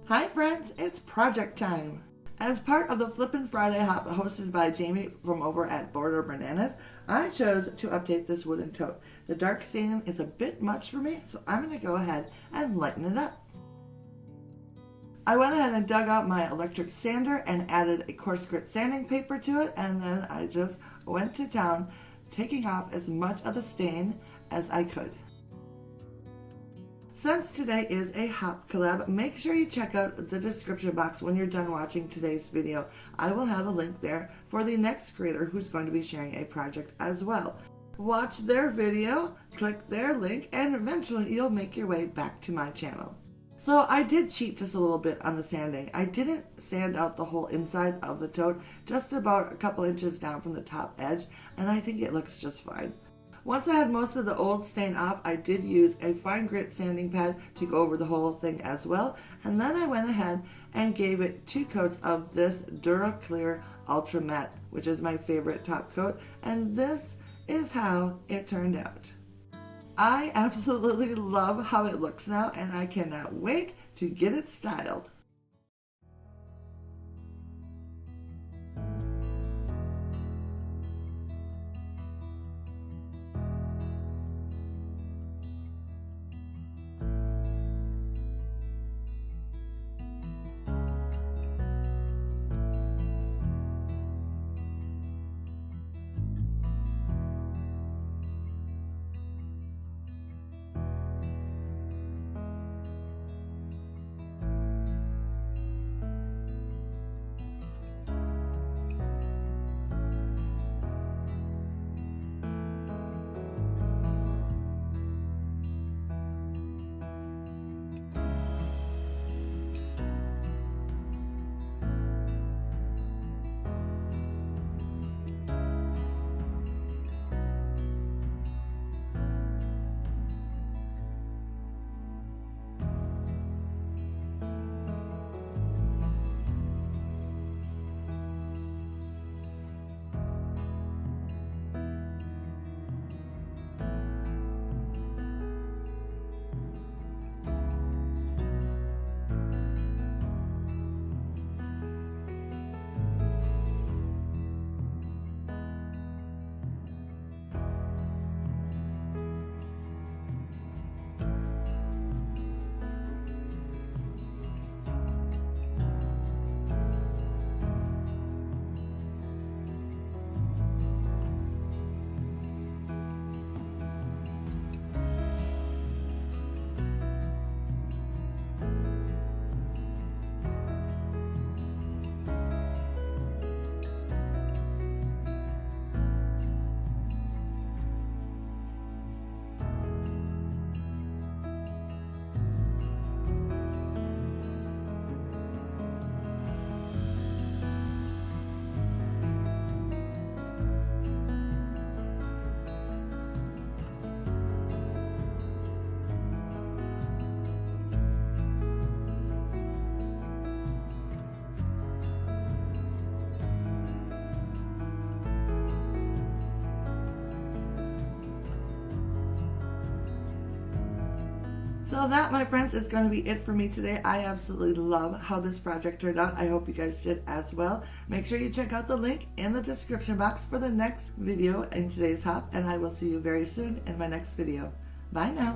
Hi friends, it's project time! As part of the Flippin' Friday Hop hosted by Jamie from over at Border Bananas, I chose to update this wooden tote. The dark stain is a bit much for me, so I'm going to go ahead and lighten it up. I went ahead and dug out my electric sander and added a coarse grit sanding paper to it, and then I just went to town, taking off as much of the stain as I could. Since today is a hop collab, make sure you check out the description box when you're done watching today's video. I will have a link there for the next creator who's going to be sharing a project as well. Watch their video, click their link, and eventually you'll make your way back to my channel. So I did cheat just a little bit on the sanding. I didn't sand out the whole inside of the tote, just about a couple inches down from the top edge, and I think it looks just fine. Once I had most of the old stain off, I did use a fine grit sanding pad to go over the whole thing as well, and then I went ahead and gave it 2 coats of this DuraClear Ultra Matte, which is my favorite top coat, and this is how it turned out. I absolutely love how it looks now, and I cannot wait to get it styled. So that, my friends, is going to be it for me today. I absolutely love how this project turned out. I hope you guys did as well. Make sure you check out the link in the description box for the next video in today's hop, and I will see you very soon in my next video. Bye now.